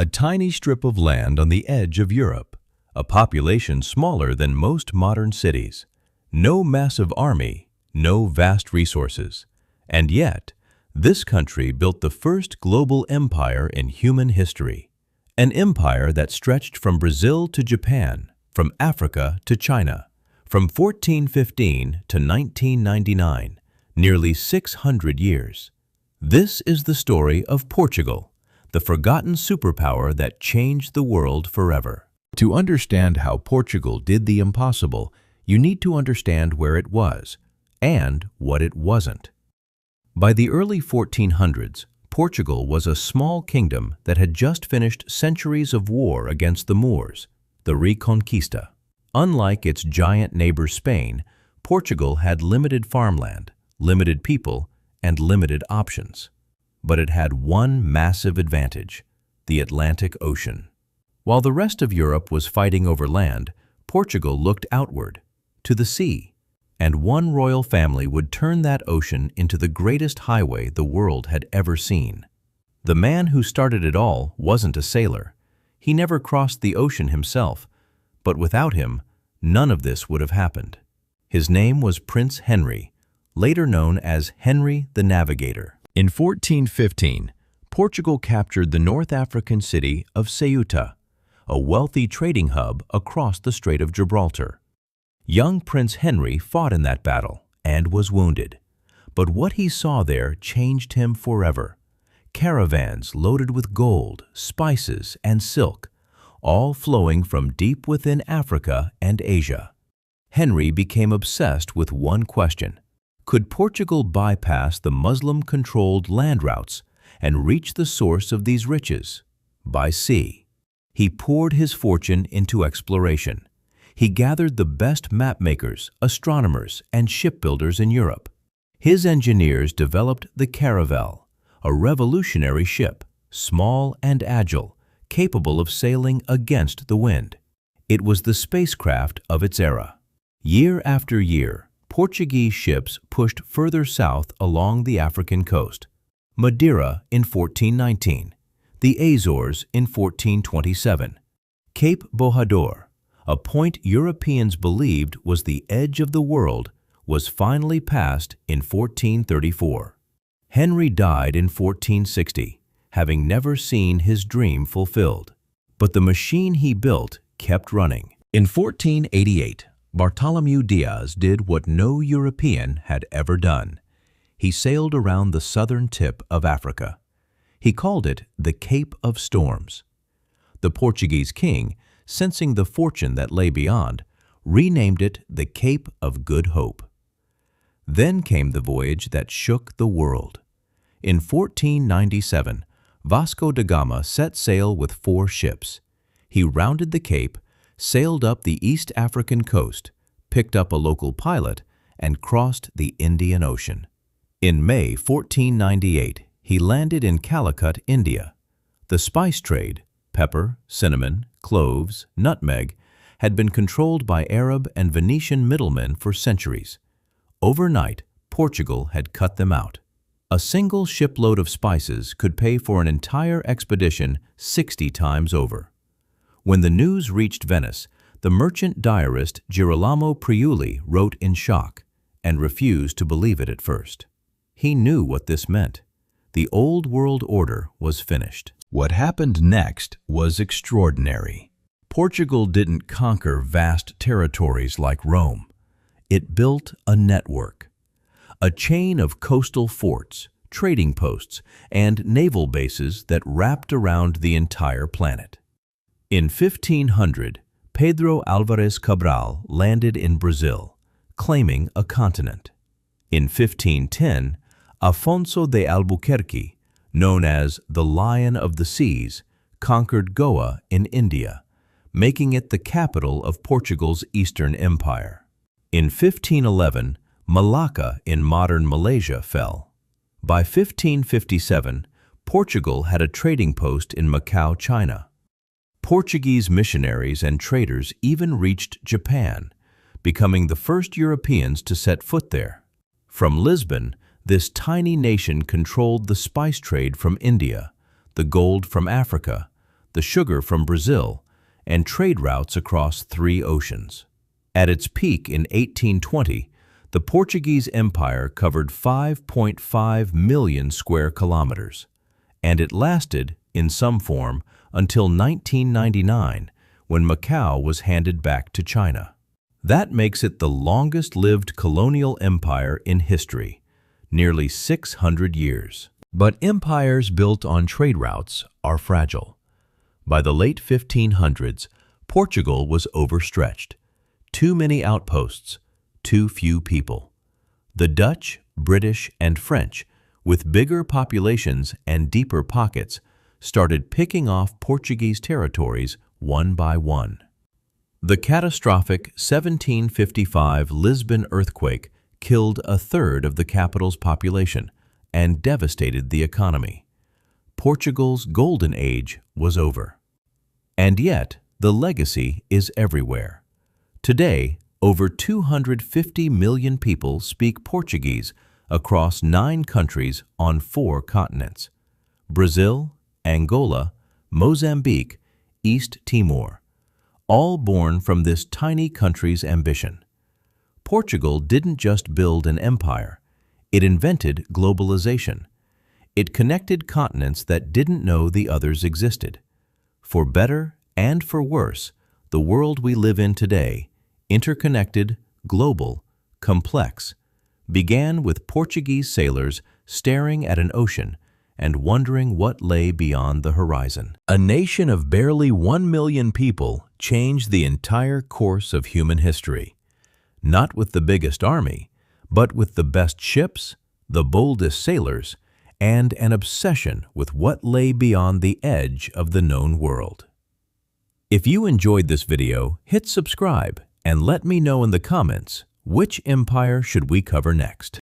a tiny strip of land on the edge of Europe, a population smaller than most modern cities, no massive army, no vast resources. And yet, this country built the first global empire in human history, an empire that stretched from Brazil to Japan, from Africa to China, from 1415 to 1999, nearly 600 years. This is the story of Portugal, the forgotten superpower that changed the world forever. To understand how Portugal did the impossible, you need to understand where it was and what it wasn't. By the early 1400s, Portugal was a small kingdom that had just finished centuries of war against the Moors, the Reconquista. Unlike its giant neighbor Spain, Portugal had limited farmland, limited people, and limited options. But it had one massive advantage: the Atlantic Ocean. While the rest of Europe was fighting over land, Portugal looked outward, to the sea, and one royal family would turn that ocean into the greatest highway the world had ever seen. The man who started it all wasn't a sailor. He never crossed the ocean himself, but without him, none of this would have happened. His name was Prince Henry, later known as Henry the Navigator. In 1415, Portugal captured the North African city of Ceuta, a wealthy trading hub across the Strait of Gibraltar. Young Prince Henry fought in that battle and was wounded. But what he saw there changed him forever. Caravans loaded with gold, spices, and silk, all flowing from deep within Africa and Asia. Henry became obsessed with one question: could Portugal bypass the Muslim-controlled land routes and reach the source of these riches? By sea. He poured his fortune into exploration. He gathered the best mapmakers, astronomers, and shipbuilders in Europe. His engineers developed the Caravel, a revolutionary ship, small and agile, capable of sailing against the wind. It was the spacecraft of its era. Year after year, Portuguese ships pushed further south along the African coast. Madeira in 1419, the Azores in 1427. Cape Bojador, a point Europeans believed was the edge of the world, was finally passed in 1434. Henry died in 1460, having never seen his dream fulfilled. But the machine he built kept running. In 1488, Bartolomeu Dias did what no European had ever done. He sailed around the southern tip of Africa. He called it the Cape of Storms. The Portuguese king, sensing the fortune that lay beyond, renamed it the Cape of Good Hope. Then came the voyage that shook the world. In 1497, Vasco da Gama set sail with 4 ships. He rounded the Cape, sailed up the East African coast, picked up a local pilot, and crossed the Indian Ocean. In May 1498, he landed in Calicut, India. The spice trade, pepper, cinnamon, cloves, nutmeg, had been controlled by Arab and Venetian middlemen for centuries. Overnight, Portugal had cut them out. A single shipload of spices could pay for an entire expedition 60 times over. When the news reached Venice, the merchant diarist Girolamo Priuli wrote in shock and refused to believe it at first. He knew what this meant. The old world order was finished. What happened next was extraordinary. Portugal didn't conquer vast territories like Rome. It built a network, a chain of coastal forts, trading posts, and naval bases that wrapped around the entire planet. In 1500, Pedro Álvares Cabral landed in Brazil, claiming a continent. In 1510, Afonso de Albuquerque, known as the Lion of the Seas, conquered Goa in India, making it the capital of Portugal's Eastern Empire. In 1511, Malacca in modern Malaysia fell. By 1557, Portugal had a trading post in Macau, China. Portuguese missionaries and traders even reached Japan, becoming the first Europeans to set foot there. From Lisbon, this tiny nation controlled the spice trade from India, the gold from Africa, the sugar from Brazil, and trade routes across 3 oceans. At its peak in 1820, the Portuguese Empire covered 5.5 million square kilometers, and it lasted, in some form, until 1999, when Macau was handed back to China. That makes it the longest-lived colonial empire in history, nearly 600 years. But empires built on trade routes are fragile. By the late 1500s, Portugal was overstretched. Too many outposts, too few people. The Dutch, British, and French, with bigger populations and deeper pockets, started picking off Portuguese territories one by one. The catastrophic 1755 Lisbon earthquake killed a third of the capital's population and devastated the economy. Portugal's golden age was over. And yet, the legacy is everywhere. Today, over 250 million people speak Portuguese across 9 countries on 4 continents: Brazil, Angola, Mozambique, East Timor, all born from this tiny country's ambition. Portugal didn't just build an empire, it invented globalization. It connected continents that didn't know the others existed. For better and for worse, the world we live in today, interconnected, global, complex, began with Portuguese sailors staring at an ocean and wondering what lay beyond the horizon. A nation of barely 1 million people changed the entire course of human history, not with the biggest army, but with the best ships, the boldest sailors, and an obsession with what lay beyond the edge of the known world. If you enjoyed this video, hit subscribe and let me know in the comments which empire should we cover next.